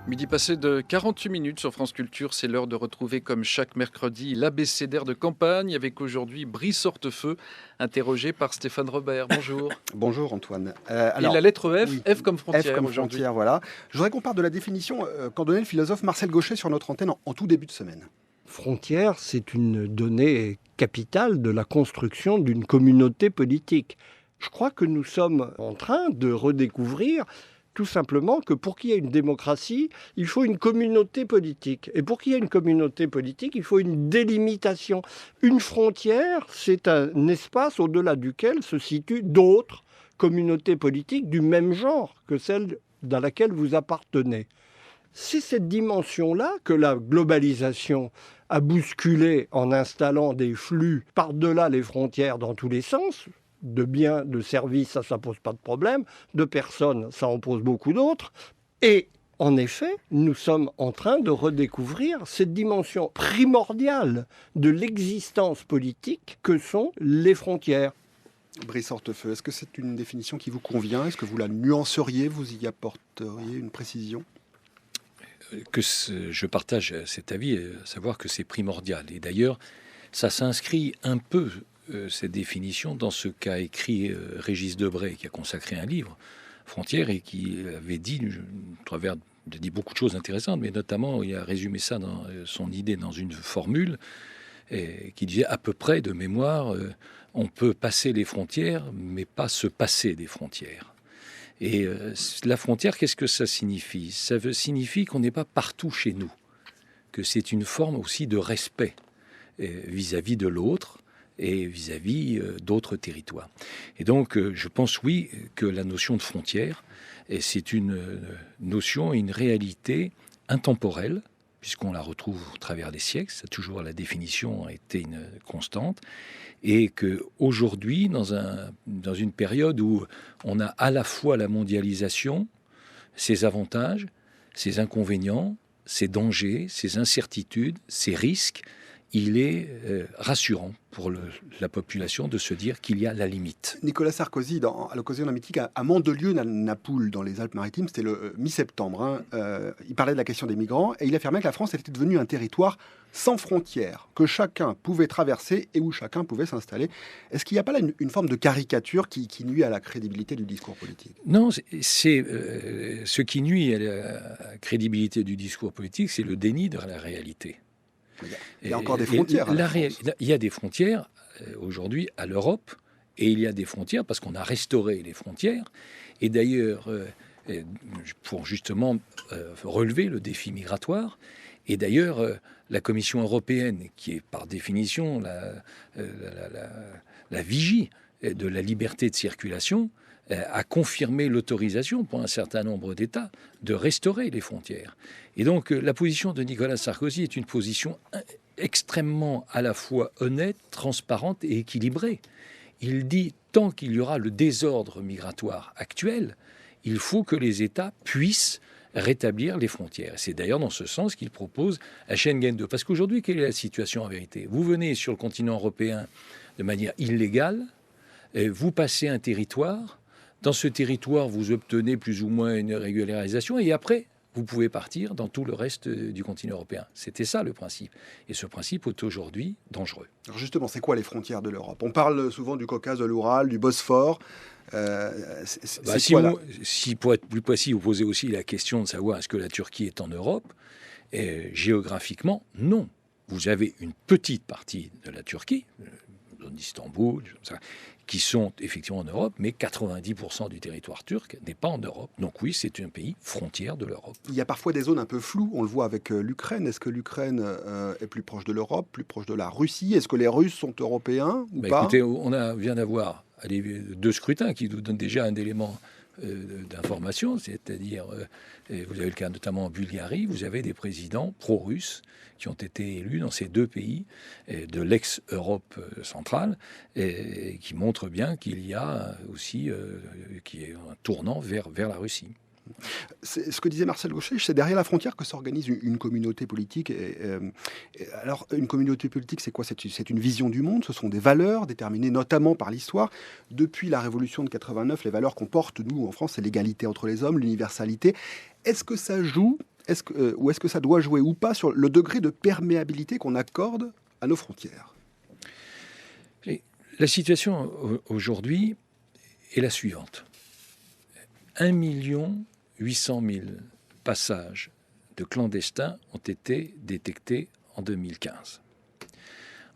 Midi passé de 48 minutes sur France Culture, c'est l'heure de retrouver comme chaque mercredi l'abécédaire de campagne avec aujourd'hui Brice Hortefeux, interrogé par Stéphane Robert. Bonjour. Bonjour Antoine. Et la lettre F, Oui, F comme F frontière comme aujourd'hui. frontière, voilà. Je voudrais qu'on parte de la définition qu'en donnait le philosophe Marcel Gauchet sur notre antenne en tout début de semaine. Frontière, c'est une donnée capitale de la construction d'une communauté politique. Je crois que nous sommes en train de redécouvrir tout simplement que pour qu'il y ait une démocratie, il faut une communauté politique. Et pour qu'il y ait une communauté politique, il faut une délimitation. Une frontière, c'est un espace au-delà duquel se situent d'autres communautés politiques du même genre que celle dans laquelle vous appartenez. C'est cette dimension-là que la globalisation a bousculé en installant des flux par-delà les frontières dans tous les sens. De biens, de services, ça pose pas de problème. De personnes, ça en pose beaucoup d'autres. Et en effet, nous sommes en train de redécouvrir cette dimension primordiale de l'existence politique que sont les frontières. Brice Hortefeux, est-ce que c'est une définition qui vous convient? Est-ce que vous la nuanceriez? Vous y apporteriez une précision? Je partage cet avis, à savoir que c'est primordial. Et d'ailleurs, ça s'inscrit un peu, cette définition, dans ce qu'a écrit Régis Debray, qui a consacré un livre, Frontières, et qui avait dit, il a dit beaucoup de choses intéressantes, mais notamment, il a résumé ça dans son idée dans une formule, qui disait à peu près de mémoire, on peut passer les frontières, mais pas se passer des frontières. Et la frontière, qu'est-ce que ça signifie? Ça signifie qu'on n'est pas partout chez nous, que c'est une forme aussi de respect vis-à-vis de l'autre et vis-à-vis d'autres territoires. Et donc, je pense, oui, que la notion de frontière, c'est une notion, une réalité intemporelle, puisqu'on la retrouve au travers des siècles, ça toujours la définition a été une constante, et qu'aujourd'hui, dans une période où on a à la fois la mondialisation, ses avantages, ses inconvénients, ses dangers, ses incertitudes, ses risques, il est rassurant pour la population de se dire qu'il y a la limite. Nicolas Sarkozy, à l'occasion d'un meeting à Mandelieu-Napoule, dans les Alpes-Maritimes, c'était le mi-septembre, il parlait de la question des migrants et il affirmait que la France était devenue un territoire sans frontières, que chacun pouvait traverser et où chacun pouvait s'installer. Est-ce qu'il n'y a pas là une forme de caricature qui nuit à la crédibilité du discours politique? Non, ce qui nuit à la crédibilité du discours politique, c'est le déni de la réalité. Il y a encore des frontières. Il y a des frontières aujourd'hui à l'Europe, et il y a des frontières parce qu'on a restauré les frontières. Et d'ailleurs, pour justement relever le défi migratoire, et d'ailleurs, la Commission européenne, qui est par définition la vigie de la liberté de circulation, a confirmé l'autorisation pour un certain nombre d'États de restaurer les frontières. Et donc la position de Nicolas Sarkozy est une position extrêmement à la fois honnête, transparente et équilibrée. Il dit, tant qu'il y aura le désordre migratoire actuel, il faut que les États puissent rétablir les frontières. C'est d'ailleurs dans ce sens qu'il propose à Schengen 2. Parce qu'aujourd'hui, quelle est la situation en vérité? Vous venez sur le continent européen de manière illégale, vous passez un territoire. Dans ce territoire, vous obtenez plus ou moins une régularisation et après, vous pouvez partir dans tout le reste du continent européen. C'était ça le principe. Et ce principe est aujourd'hui dangereux. Alors justement, c'est quoi les frontières de l'Europe? On parle souvent du Caucase, de l'Oural, du Bosphore. Si pour être plus précis, vous posez aussi la question de savoir est-ce que la Turquie est en Europe? Géographiquement, non. Vous avez une petite partie de la Turquie, d'Istanbul, qui sont effectivement en Europe, mais 90% du territoire turc n'est pas en Europe. Donc oui, c'est un pays frontière de l'Europe. Il y a parfois des zones un peu floues, on le voit avec l'Ukraine. Est-ce que l'Ukraine est plus proche de l'Europe, plus proche de la Russie? Est-ce que les Russes sont européens ou pas? Écoutez, vient d'avoir deux scrutins qui nous donnent déjà un élément d'information, c'est-à-dire, vous avez le cas notamment en Bulgarie, vous avez des présidents pro-russes qui ont été élus dans ces deux pays de l'ex-Europe centrale, et qui montrent bien qu'il y a aussi qui est un tournant vers la Russie. C'est ce que disait Marcel Gauchet, c'est derrière la frontière que s'organise une communauté politique. Alors, une communauté politique, c'est quoi? C'est une vision du monde, ce sont des valeurs déterminées notamment par l'histoire. Depuis la Révolution de 89, les valeurs qu'on porte, nous, en France, c'est l'égalité entre les hommes, l'universalité. Est-ce que ça joue ou est-ce que ça doit jouer ou pas sur le degré de perméabilité qu'on accorde à nos frontières? La situation aujourd'hui est la suivante. 1 800 000 passages de clandestins ont été détectés en 2015.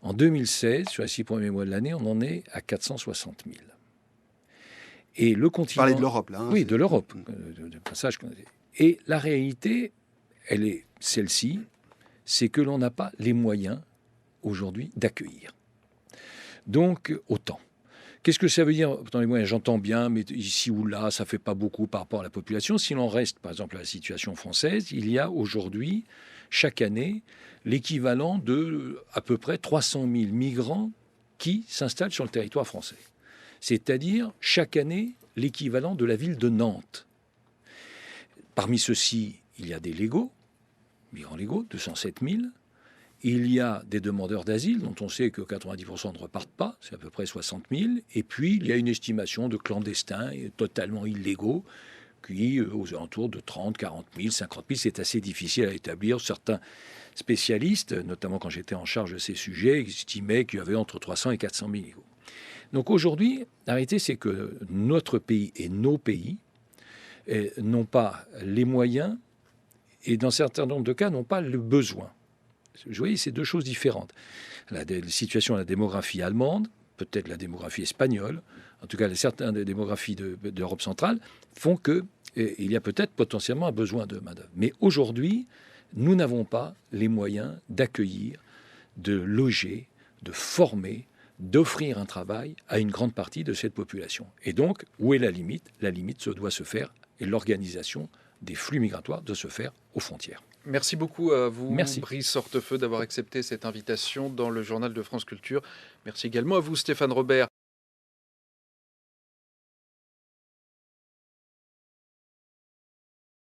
En 2016, sur les 6 premiers mois de l'année, on en est à 460 000. Et le continent... Vous parlez de l'Europe, là. Oui, de l'Europe. De passages. Et la réalité, elle est celle-ci, c'est que l'on n'a pas les moyens aujourd'hui d'accueillir. Donc, autant. Qu'est-ce que ça veut dire dans les moyens? J'entends bien, mais ici ou là, ça ne fait pas beaucoup par rapport à la population. Si l'on reste, par exemple, à la situation française, il y a aujourd'hui, chaque année, l'équivalent de à peu près 300 000 migrants qui s'installent sur le territoire français. C'est-à-dire, chaque année, l'équivalent de la ville de Nantes. Parmi ceux-ci, il y a des légaux, migrants légaux, 207 000. Il y a des demandeurs d'asile, dont on sait que 90% ne repartent pas, c'est à peu près 60 000. Et puis, il y a une estimation de clandestins totalement illégaux, qui, aux alentours de 30, 40 000, 50 000, c'est assez difficile à établir. Certains spécialistes, notamment quand j'étais en charge de ces sujets, estimaient qu'il y avait entre 300 et 400 000 illégaux. Donc aujourd'hui, la réalité, c'est que notre pays et nos pays n'ont pas les moyens et, dans un certain nombre de cas, n'ont pas le besoin. Vous voyez, c'est deux choses différentes. La situation de la démographie allemande, peut-être la démographie espagnole, en tout cas certaines démographies d'Europe centrale, font qu'il y a peut-être potentiellement un besoin de main-d'œuvre. Mais aujourd'hui, nous n'avons pas les moyens d'accueillir, de loger, de former, d'offrir un travail à une grande partie de cette population. Et donc, où est la limite? La limite doit se faire, et l'organisation des flux migratoires doit se faire aux frontières. Merci beaucoup à vous, Merci. Brice Hortefeux, d'avoir accepté cette invitation dans le journal de France Culture. Merci également à vous, Stéphane Robert.